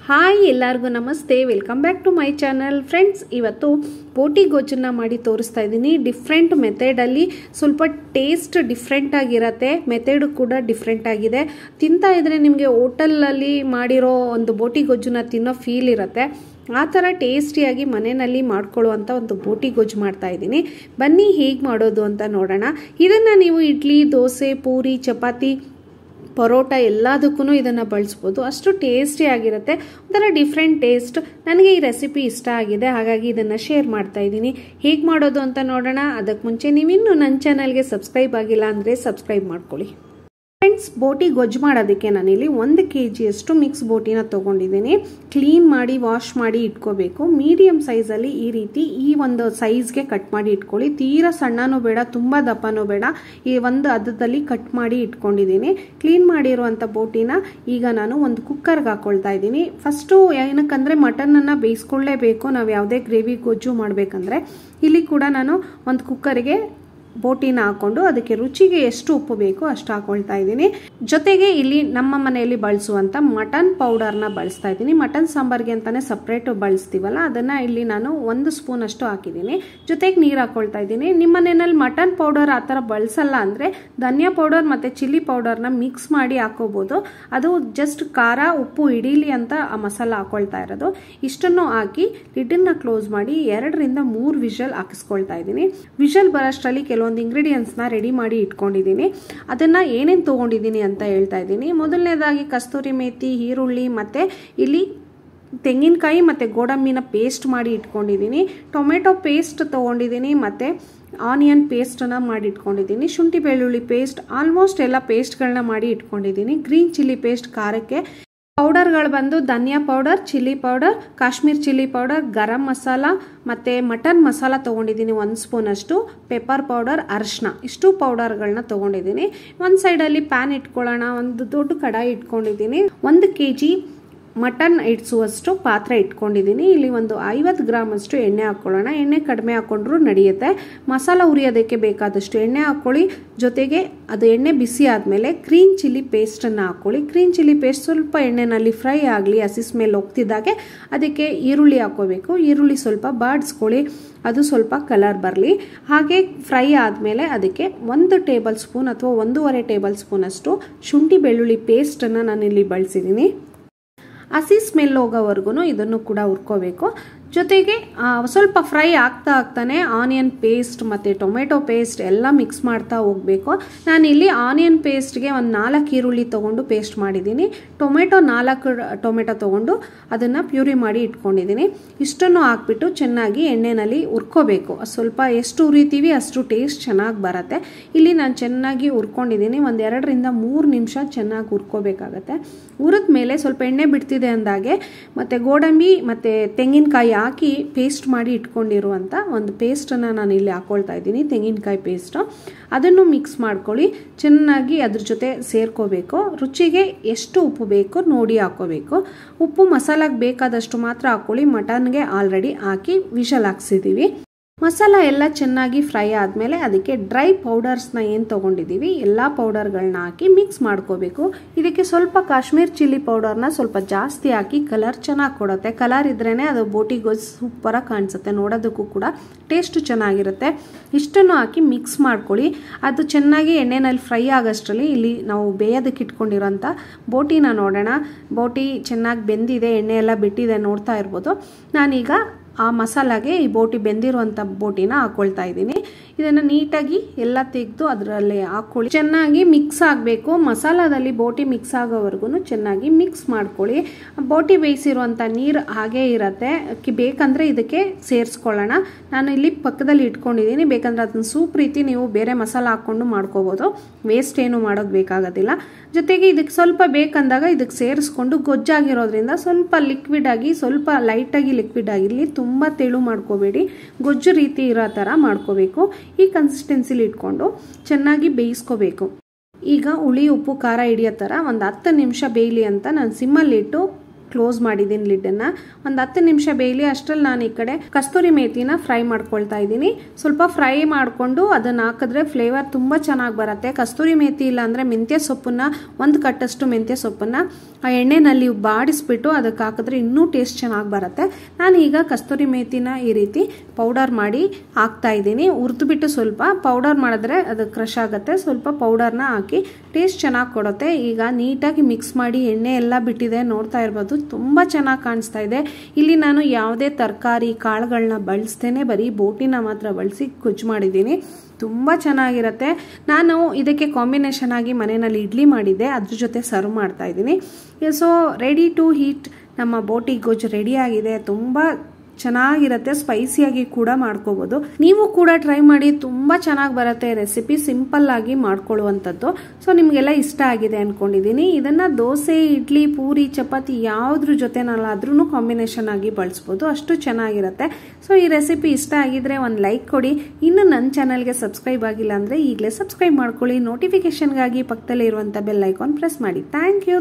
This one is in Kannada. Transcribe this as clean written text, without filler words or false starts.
ಹಾಯ್ ಎಲ್ಲರಿಗೂ ನಮಸ್ತೆ, welcome back to my channel. Friends, ಇವತ್ತು ಬೋಟಿ ಗೊಜ್ಜನ್ನ ಮಾಡಿ ತೋರಿಸ್ತಾ ಇದ್ದೀನಿ. ಡಿಫ್ರೆಂಟ್ ಮೆಥಡಲ್ಲಿ ಸ್ವಲ್ಪ ಟೇಸ್ಟ್ ಡಿಫ್ರೆಂಟ್ ಆಗಿರುತ್ತೆ, ಮೆಥಡ್ ಕೂಡ ಡಿಫ್ರೆಂಟ್ ಆಗಿದೆ. ತಿಂತಾ ಇದ್ರೆ ನಿಮಗೆ ಹೋಟೆಲಲ್ಲಿ ಮಾಡಿರೋ ಒಂದು ಬೋಟಿ ಗೊಜ್ಜನ್ನ ತಿನ್ನೋ ಫೀಲ್ ಇರುತ್ತೆ. ಆ ಥರ ಟೇಸ್ಟಿಯಾಗಿ ಮನೆಯಲ್ಲಿ ಮಾಡ್ಕೊಳ್ಳುವಂಥ ಒಂದು ಬೋಟಿ ಗೊಜ್ಜು ಮಾಡ್ತಾ ಇದ್ದೀನಿ. ಬನ್ನಿ ಹೇಗೆ ಮಾಡೋದು ಅಂತ ನೋಡೋಣ. ಇದನ್ನು ನೀವು ಇಡ್ಲಿ, ದೋಸೆ, ಪೂರಿ, ಚಪಾತಿ, ಪರೋಟ ಎಲ್ಲದಕ್ಕೂ ಇದನ್ನು ಬಳಸ್ಬೋದು. ಅಷ್ಟು ಟೇಸ್ಟಿ ಆಗಿರುತ್ತೆ, ಒಂಥರ ಡಿಫ್ರೆಂಟ್ ಟೇಸ್ಟ್. ನನಗೆ ಈ ರೆಸಿಪಿ ಇಷ್ಟ ಆಗಿದೆ, ಹಾಗಾಗಿ ಇದನ್ನು ಶೇರ್ ಮಾಡ್ತಾ ಇದ್ದೀನಿ. ಹೇಗೆ ಮಾಡೋದು ಅಂತ ನೋಡೋಣ. ಅದಕ್ಕೆ ಮುಂಚೆ ನೀವಿನ್ನೂ ನನ್ನ ಚಾನಲ್ಗೆ ಸಬ್ಸ್ಕ್ರೈಬ್ ಆಗಿಲ್ಲ ಅಂದರೆ ಸಬ್ಸ್ಕ್ರೈಬ್ ಮಾಡ್ಕೊಳ್ಳಿ. ಫ್ರೆಂಡ್ಸ್, ಬೋಟಿ ಗೊಜ್ಜು ಮಾಡೋದಕ್ಕೆ ನಾನಿಲ್ಲಿ 1 kg ಮಿಕ್ಸ್ ಬೋಟಿನ ತೊಗೊಂಡಿದ್ದೀನಿ. ಕ್ಲೀನ್ ಮಾಡಿ ವಾಶ್ ಮಾಡಿ ಇಟ್ಕೋಬೇಕು. ಮೀಡಿಯಮ್ ಸೈಜಲ್ಲಿ ಈ ರೀತಿ ಈ ಒಂದು ಸೈಜ್ಗೆ ಕಟ್ ಮಾಡಿ ಇಟ್ಕೊಳ್ಳಿ. ತೀರಾ ಸಣ್ಣನೂ ಬೇಡ, ತುಂಬ ದಪ್ಪನೂ ಬೇಡ. ಈ ಒಂದು ಹದದಲ್ಲಿ ಕಟ್ ಮಾಡಿ ಇಟ್ಕೊಂಡಿದ್ದೀನಿ. ಕ್ಲೀನ್ ಮಾಡಿರುವಂಥ ಬೋಟಿನ ಈಗ ನಾನು ಒಂದು ಕುಕ್ಕರ್ಗೆ ಹಾಕೊಳ್ತಾ ಇದ್ದೀನಿ. ಫಸ್ಟು ಏನಕ್ಕಂದರೆ ಮಟನನ್ನು ಬೇಯಿಸ್ಕೊಳ್ಳೇಬೇಕು ನಾವು ಯಾವುದೇ ಗ್ರೇವಿ ಗೊಜ್ಜು ಮಾಡಬೇಕಂದ್ರೆ. ಇಲ್ಲಿ ಕೂಡ ನಾನು ಒಂದು ಕುಕ್ಕರ್ಗೆ ಬೋಟಿನ ಹಾಕೊಂಡು ಅದಕ್ಕೆ ರುಚಿಗೆ ಎಷ್ಟು ಉಪ್ಪು ಬೇಕು ಅಷ್ಟು ಹಾಕೊಳ್ತಾ ಇದ್ದೀನಿ. ಜೊತೆಗೆ ಇಲ್ಲಿ ನಮ್ಮ ಮನೆಯಲ್ಲಿ ಬಳಸುವಂಥ ಮಟನ್ ಪೌಡರ್ನ ಬಳಸ್ತಾ ಇದ್ದೀನಿ. ಮಟನ್ ಸಾಂಬಾರ್ಗೆ ಅಂತಾನೆ ಸಪ್ರೇಟ್ ಬಳಸ್ತೀವಲ್ಲ, ಅದನ್ನು ಇಲ್ಲಿ ನಾನು 1 ಸ್ಪೂನ್ ಅಷ್ಟು ಹಾಕಿದ್ದೀನಿ. ಜೊತೆಗೆ ನೀರು ಹಾಕೊಳ್ತಾ ಇದ್ದೀನಿ. ನಿಮ್ಮ ಮನೆಯಲ್ಲಿ ಮಟನ್ ಪೌಡರ್ ಆ ಥರ ಬಳಸಲ್ಲ ಅಂದರೆ ಧನಿಯಾ ಪೌಡರ್ ಮತ್ತು ಚಿಲ್ಲಿ ಪೌಡರ್ನ ಮಿಕ್ಸ್ ಮಾಡಿ ಹಾಕೋಬೋದು. ಅದು ಜಸ್ಟ್ ಖಾರ ಉಪ್ಪು ಹಿಡೀಲಿ ಅಂತ ಆ ಮಸಾಲ ಹಾಕೊಳ್ತಾ ಇರೋದು. ಇಷ್ಟನ್ನು ಹಾಕಿ ಲಿಡ್ಡನ್ನ ಕ್ಲೋಸ್ ಮಾಡಿ 2 ರಿಂದ 3 ವಿಷಲ್ ಹಾಕಿಸ್ಕೊಳ್ತಾ ಇದ್ದೀನಿ. ವಿಷಲ್ ಬರೋಷ್ಟರಲ್ಲಿ ಒಂದು ಇಂಗ್ರೀಡಿಯೆಂಟ್ಸ್ನ ರೆಡಿ ಮಾಡಿ ಇಟ್ಕೊಂಡಿದ್ದೀನಿ. ಅದನ್ನು ಏನೇನು ತೊಗೊಂಡಿದ್ದೀನಿ ಅಂತ ಹೇಳ್ತಾ ಇದ್ದೀನಿ. ಮೊದಲನೇದಾಗಿ ಕಸ್ತೂರಿ ಮೇಥಿ, ಈರುಳ್ಳಿ ಮತ್ತು ಇಲ್ಲಿ ತೆಂಗಿನಕಾಯಿ ಮತ್ತು ಗೋಡಂಬಿನ ಪೇಸ್ಟ್ ಮಾಡಿ ಇಟ್ಕೊಂಡಿದ್ದೀನಿ. ಟೊಮೆಟೊ ಪೇಸ್ಟ್ ತೊಗೊಂಡಿದ್ದೀನಿ ಮತ್ತು ಆನಿಯನ್ ಪೇಸ್ಟನ್ನು ಮಾಡಿ ಇಟ್ಕೊಂಡಿದ್ದೀನಿ. ಶುಂಠಿ ಬೆಳ್ಳುಳ್ಳಿ ಪೇಸ್ಟ್, ಆಲ್ಮೋಸ್ಟ್ ಎಲ್ಲ ಪೇಸ್ಟ್ಗಳನ್ನ ಮಾಡಿ ಇಟ್ಕೊಂಡಿದ್ದೀನಿ. ಗ್ರೀನ್ ಚಿಲ್ಲಿ ಪೇಸ್ಟ್ ಖಾರಕ್ಕೆ. ಪೌಡರ್ಗಳು ಬಂದು ಧನಿಯಾ powder, chilli powder, Kashmir chilli powder, garam masala ಮತ್ತು ಮಟನ್ ಮಸಾಲ ತೊಗೊಂಡಿದ್ದೀನಿ 1 ಸ್ಪೂನ್ ಅಷ್ಟು. ಪೆಪ್ಪರ್ ಪೌಡರ್, ಅರಿಶಿನ, ಇಷ್ಟು ಪೌಡರ್ಗಳನ್ನ ತೊಗೊಂಡಿದ್ದೀನಿ. ಒಂದು ಸೈಡಲ್ಲಿ ಪ್ಯಾನ್ ಇಟ್ಕೊಳ್ಳೋಣ. ಒಂದು ದೊಡ್ಡ ಕಡಾಯಿ ಇಟ್ಕೊಂಡಿದ್ದೀನಿ. 1 kg ಮಟನ್ ಇಡಿಸುವಷ್ಟು ಪಾತ್ರೆ ಇಟ್ಕೊಂಡಿದ್ದೀನಿ. ಇಲ್ಲಿ ಒಂದು 50 ಗ್ರಾಮ್ ಅಷ್ಟು ಎಣ್ಣೆ ಹಾಕ್ಕೊಳ್ಳೋಣ. ಎಣ್ಣೆ ಕಡಿಮೆ ಹಾಕ್ಕೊಂಡ್ರೂ ನಡೆಯುತ್ತೆ. ಮಸಾಲ ಹುರಿಯೋದಕ್ಕೆ ಬೇಕಾದಷ್ಟು ಎಣ್ಣೆ ಹಾಕ್ಕೊಳ್ಳಿ. ಜೊತೆಗೆ ಅದು ಎಣ್ಣೆ ಬಿಸಿ ಆದಮೇಲೆ ಗ್ರೀನ್ ಚಿಲ್ಲಿ ಪೇಸ್ಟನ್ನು ಹಾಕ್ಕೊಳ್ಳಿ. ಗ್ರೀನ್ ಚಿಲ್ಲಿ ಪೇಸ್ಟ್ ಸ್ವಲ್ಪ ಎಣ್ಣೆನಲ್ಲಿ ಫ್ರೈ ಆಗಲಿ, ಹಸಿ ಸ್ಮೆಲ್ ಹೋಗ್ತಿದ್ದಾಗೆ ಅದಕ್ಕೆ ಈರುಳ್ಳಿ ಹಾಕ್ಕೋಬೇಕು. ಈರುಳ್ಳಿ ಸ್ವಲ್ಪ ಬಾಡಿಸ್ಕೊಳ್ಳಿ, ಅದು ಸ್ವಲ್ಪ ಕಲರ್ ಬರಲಿ. ಹಾಗೆ ಫ್ರೈ ಆದಮೇಲೆ ಅದಕ್ಕೆ 1 ಟೇಬಲ್ ಸ್ಪೂನ್ ಅಥವಾ 1.5 ಟೇಬಲ್ ಸ್ಪೂನ್ ಅಷ್ಟು ಶುಂಠಿ ಬೆಳ್ಳುಳ್ಳಿ ಪೇಸ್ಟನ್ನು ನಾನಿಲ್ಲಿ ಬಳಸಿದ್ದೀನಿ. ಹಸಿ ಸ್ಮೆಲ್ ಹೋಗೋವರೆಗೂ ಇದನ್ನು ಕೂಡ ಹುರ್ಕೋಬೇಕು. ಜೊತೆಗೆ ಸ್ವಲ್ಪ ಫ್ರೈ ಆಗ್ತಾನೆ ಆನಿಯನ್ ಪೇಸ್ಟ್ ಮತ್ತು ಟೊಮೆಟೊ ಪೇಸ್ಟ್ ಎಲ್ಲ ಮಿಕ್ಸ್ ಮಾಡ್ತಾ ಹೋಗಬೇಕು. ನಾನಿಲ್ಲಿ ಆನಿಯನ್ ಪೇಸ್ಟ್ಗೆ ಒಂದು 4 ಈರುಳ್ಳಿ ತೊಗೊಂಡು ಪೇಸ್ಟ್ ಮಾಡಿದ್ದೀನಿ. 4 ಟೊಮೆಟೊ ತೊಗೊಂಡು ಅದನ್ನು ಪ್ಯೂರಿ ಮಾಡಿ ಇಟ್ಕೊಂಡಿದ್ದೀನಿ. ಇಷ್ಟನ್ನು ಹಾಕ್ಬಿಟ್ಟು ಚೆನ್ನಾಗಿ ಎಣ್ಣೆಯಲ್ಲಿ ಹುರ್ಕೋಬೇಕು. ಸ್ವಲ್ಪ ಎಷ್ಟು ಹುರಿತೀವಿ ಅಷ್ಟು ಟೇಸ್ಟ್ ಚೆನ್ನಾಗಿ ಬರುತ್ತೆ. ಇಲ್ಲಿ ನಾನು ಚೆನ್ನಾಗಿ ಹುರ್ಕೊಂಡಿದ್ದೀನಿ. ಒಂದು 2 ರಿಂದ 3 ನಿಮಿಷ ಚೆನ್ನಾಗಿ ಹುರ್ಕೋಬೇಕಾಗತ್ತೆ. ಹುರಿದ ಮೇಲೆ ಸ್ವಲ್ಪ ಎಣ್ಣೆ ಬಿಡ್ತಿದೆ ಅಂದಾಗೆ ಮತ್ತು ಗೋಡಂಬಿ ಮತ್ತು ತೆಂಗಿನಕಾಯಿ ಹಾಕಿ ಪೇಸ್ಟ್ ಮಾಡಿ ಇಟ್ಕೊಂಡಿರುವಂಥ ಒಂದು ಪೇಸ್ಟನ್ನು ನಾನು ಇಲ್ಲಿ ಹಾಕ್ಕೊಳ್ತಾ ಇದ್ದೀನಿ. ತೆಂಗಿನಕಾಯಿ ಪೇಸ್ಟು ಅದನ್ನು ಮಿಕ್ಸ್ ಮಾಡ್ಕೊಳ್ಳಿ. ಚೆನ್ನಾಗಿ ಅದ್ರ ಜೊತೆ ಸೇರ್ಕೋಬೇಕು. ರುಚಿಗೆ ಎಷ್ಟು ಉಪ್ಪು ಬೇಕು ನೋಡಿ ಹಾಕ್ಕೋಬೇಕು. ಉಪ್ಪು ಮಸಾಲಾಗೆ ಬೇಕಾದಷ್ಟು ಮಾತ್ರ ಹಾಕ್ಕೊಳ್ಳಿ. ಮಟನ್ಗೆ ಆಲ್ರೆಡಿ ಹಾಕಿ ವಿಷಲ್ ಹಾಕ್ಸಿದ್ದೀವಿ. ಮಸಾಲ ಎಲ್ಲ ಚೆನ್ನಾಗಿ ಫ್ರೈ ಆದಮೇಲೆ ಅದಕ್ಕೆ ಡ್ರೈ ಪೌಡರ್ಸ್ನ ಏನು ತೊಗೊಂಡಿದ್ದೀವಿ ಎಲ್ಲ ಪೌಡರ್ಗಳನ್ನ ಹಾಕಿ ಮಿಕ್ಸ್ ಮಾಡ್ಕೋಬೇಕು. ಇದಕ್ಕೆ ಸ್ವಲ್ಪ ಕಾಶ್ಮೀರ್ ಚಿಲ್ಲಿ ಪೌಡರ್ನ ಸ್ವಲ್ಪ ಜಾಸ್ತಿ ಹಾಕಿ ಕಲರ್ ಚೆನ್ನಾಗಿ ಕೊಡುತ್ತೆ. ಕಲರ್ ಇದ್ರೇ ಅದು ಬೋಟಿ ಗೊಜ್ಜು ಸೂಪರಾಗಿ ಕಾಣಿಸುತ್ತೆ, ನೋಡೋದಕ್ಕೂ ಕೂಡ ಟೇಸ್ಟ್ ಚೆನ್ನಾಗಿರುತ್ತೆ. ಇಷ್ಟನ್ನು ಹಾಕಿ ಮಿಕ್ಸ್ ಮಾಡ್ಕೊಳ್ಳಿ. ಅದು ಚೆನ್ನಾಗಿ ಎಣ್ಣೆನಲ್ಲಿ ಫ್ರೈ ಆಗೋಷ್ಟರಲ್ಲಿ ಇಲ್ಲಿ ನಾವು ಬೇಯೋದಕ್ಕೆ ಇಟ್ಕೊಂಡಿರೋಂಥ ಬೋಟಿನ ನೋಡೋಣ. ಬೋಟಿ ಚೆನ್ನಾಗಿ ಬೆಂದಿದೆ, ಎಣ್ಣೆ ಎಲ್ಲ ಬಿಟ್ಟಿದೆ, ನೋಡ್ತಾ ಇರ್ಬೋದು. ನಾನೀಗ ಆ ಮಸಾಲಾಗೆ ಈ ಬೋಟಿ ಬೆಂದಿರುವಂಥ ಬೋಟಿನ ಹಾಕ್ಕೊಳ್ತಾ ಇದ್ದೀನಿ. ಇದನ್ನು ನೀಟಾಗಿ ಎಲ್ಲ ತೆಗೆದು ಅದರಲ್ಲಿ ಹಾಕ್ಕೊಳ್ಳಿ. ಚೆನ್ನಾಗಿ ಮಿಕ್ಸ್ ಆಗಬೇಕು. ಮಸಾಲಾದಲ್ಲಿ ಬೋಟಿ ಮಿಕ್ಸ್ ಆಗೋವರೆಗೂ ಚೆನ್ನಾಗಿ ಮಿಕ್ಸ್ ಮಾಡ್ಕೊಳ್ಳಿ. ಬೋಟಿ ಬೇಯಿಸಿರುವಂಥ ನೀರು ಹಾಗೇ ಇರುತ್ತೆ. ಬೇಕಂದರೆ ಇದಕ್ಕೆ ಸೇರಿಸ್ಕೊಳ್ಳೋಣ. ನಾನು ಇಲ್ಲಿ ಪಕ್ಕದಲ್ಲಿ ಇಟ್ಕೊಂಡಿದ್ದೀನಿ. ಬೇಕಂದರೆ ಅದನ್ನ ಸೂಪ್ ರೀತಿ ನೀವು ಬೇರೆ ಮಸಾಲ ಹಾಕ್ಕೊಂಡು ಮಾಡ್ಕೋಬೋದು. ವೇಸ್ಟ್ ಏನು ಮಾಡೋದು ಬೇಕಾಗೋದಿಲ್ಲ. ಜೊತೆಗೆ ಇದಕ್ಕೆ ಸ್ವಲ್ಪ ಬೇಕಂದಾಗ ಇದಕ್ಕೆ ಸೇರಿಸ್ಕೊಂಡು ಗೊಜ್ಜಾಗಿರೋದ್ರಿಂದ ಸ್ವಲ್ಪ ಲಿಕ್ವಿಡ್ ಆಗಿ, ಸ್ವಲ್ಪ ಲೈಟಾಗಿ ಲಿಕ್ವಿಡ್ ಆಗಿರಲಿ. ತುಂಬ ತೆಳು ಮಾಡ್ಕೋಬೇಡಿ, ಗೊಜ್ಜು ರೀತಿ ಇರೋ ಥರ ಮಾಡ್ಕೋಬೇಕು. ಈ ಕನ್ಸಿಸ್ಟೆನ್ಸಿಲಿ ಇಟ್ಕೊಂಡು ಚೆನ್ನಾಗಿ ಬೇಯಿಸ್ಕೋಬೇಕು. ಈಗ ಹುಳಿ ಉಪ್ಪು ಖಾರ ಹಿಡಿಯೋ ಥರ ಒಂದು 10 ನಿಮಿಷ ಬೇಯಲಿ ಅಂತ ನಾನು ಸಿಮ್ಮಲ್ಲಿಟ್ಟು ಕ್ಲೋಸ್ ಮಾಡಿದ್ದೀನಿ ಲಿಡ್ಡನ್ನು. ಒಂದು 10 ನಿಮಿಷ ಬೇಯಲಿ. ಅಷ್ಟರಲ್ಲಿ ನಾನು ಈ ಕಡೆ ಕಸ್ತೂರಿ ಮೇಥಿನ ಫ್ರೈ ಮಾಡ್ಕೊಳ್ತಾ ಇದ್ದೀನಿ. ಸ್ವಲ್ಪ ಫ್ರೈ ಮಾಡಿಕೊಂಡು ಅದನ್ನು ಹಾಕಿದ್ರೆ ಫ್ಲೇವರ್ ತುಂಬ ಚೆನ್ನಾಗಿ ಬರುತ್ತೆ. ಕಸ್ತೂರಿ ಮೇಥಿ ಇಲ್ಲ ಅಂದರೆ ಮೆಂತ್ಯ ಸೊಪ್ಪನ್ನು 1 ಕಟ್ಟಷ್ಟು ಮೆಂತ್ಯ ಸೊಪ್ಪನ್ನು ಆ ಎಣ್ಣೆನಲ್ಲಿ ಬಾಡಿಸ್ಬಿಟ್ಟು ಅದಕ್ಕೆ ಹಾಕಿದ್ರೆ ಇನ್ನೂ ಟೇಸ್ಟ್ ಚೆನ್ನಾಗಿ ಬರುತ್ತೆ. ನಾನು ಈಗ ಕಸ್ತೂರಿ ಮೇಥಿನ ಈ ರೀತಿ ಪೌಡರ್ ಮಾಡಿ ಹಾಕ್ತಾ ಇದ್ದೀನಿ. ಹುರಿದ್ಬಿಟ್ಟು ಸ್ವಲ್ಪ ಪೌಡರ್ ಮಾಡಿದ್ರೆ ಅದು ಕ್ರಶ್ ಆಗುತ್ತೆ. ಸ್ವಲ್ಪ ಪೌಡರ್ನ ಹಾಕಿ ಟೇಸ್ಟ್ ಚೆನ್ನಾಗಿ ಕೊಡುತ್ತೆ. ಈಗ ನೀಟಾಗಿ ಮಿಕ್ಸ್ ಮಾಡಿ ಎಣ್ಣೆ ಎಲ್ಲ ಬಿಟ್ಟಿದೆ, ನೋಡ್ತಾ ಇರ್ಬೋದು, ತುಂಬ ಚೆನ್ನಾಗಿ ಕಾಣಿಸ್ತಾ ಇದೆ. ಇಲ್ಲಿ ನಾನು ಯಾವುದೇ ತರಕಾರಿ ಕಾಳುಗಳನ್ನ ಬಳಸ್ತೇನೆ, ಬರೀ ಬೋಟಿನ ಮಾತ್ರ ಬಳಸಿ ಗೊಜ್ಜು ಮಾಡಿದ್ದೀನಿ. ತುಂಬ ಚೆನ್ನಾಗಿರುತ್ತೆ. ನಾನು ಇದಕ್ಕೆ ಕಾಂಬಿನೇಷನ್ ಆಗಿ ಮನೆಯಲ್ಲಿ ಇಡ್ಲಿ ಮಾಡಿದ್ದೆ, ಅದ್ರ ಜೊತೆ ಸರ್ವ್ ಮಾಡ್ತಾ ಇದ್ದೀನಿ. ಸೊ ರೆಡಿ ಟು ಹೀಟ್ ನಮ್ಮ ಬೋಟಿ ಗೊಜ್ಜು ರೆಡಿ ಆಗಿದೆ. ತುಂಬ ಚೆನ್ನಾಗಿರುತ್ತೆ, ಸ್ಪೈಸಿಯಾಗಿ ಕೂಡ ಮಾಡ್ಕೋಬೋದು. ನೀವು ಕೂಡ ಟ್ರೈ ಮಾಡಿ, ತುಂಬ ಚೆನ್ನಾಗಿ ಬರುತ್ತೆ. ರೆಸಿಪಿ ಸಿಂಪಲ್ ಆಗಿ ಮಾಡ್ಕೊಳ್ಳುವಂಥದ್ದು. ಸೊ ನಿಮಗೆಲ್ಲ ಇಷ್ಟ ಆಗಿದೆ ಅಂದ್ಕೊಂಡಿದ್ದೀನಿ. ಇದನ್ನು ದೋಸೆ, ಇಡ್ಲಿ, ಪೂರಿ, ಚಪಾತಿ ಯಾವುದ್ರ ಜೊತೆನಲ್ಲಾದ್ರೂ ಕಾಂಬಿನೇಷನ್ ಆಗಿ ಬಳಸ್ಬೋದು, ಅಷ್ಟು ಚೆನ್ನಾಗಿರುತ್ತೆ. ಸೊ ಈ ರೆಸಿಪಿ ಇಷ್ಟ ಆಗಿದ್ರೆ ಒಂದು ಲೈಕ್ ಕೊಡಿ. ಇನ್ನು ನನ್ನ ಚಾನಲ್ಗೆ ಸಬ್ಸ್ಕ್ರೈಬ್ ಆಗಿಲ್ಲ ಅಂದರೆ ಈಗಲೇ ಸಬ್ಸ್ಕ್ರೈಬ್ ಮಾಡ್ಕೊಳ್ಳಿ. ನೋಟಿಫಿಕೇಶನ್ಗಾಗಿ ಪಕ್ಕದಲ್ಲೇ ಇರುವಂಥ ಬೆಲ್ ಐಕಾನ್ ಪ್ರೆಸ್ ಮಾಡಿ. Thank you.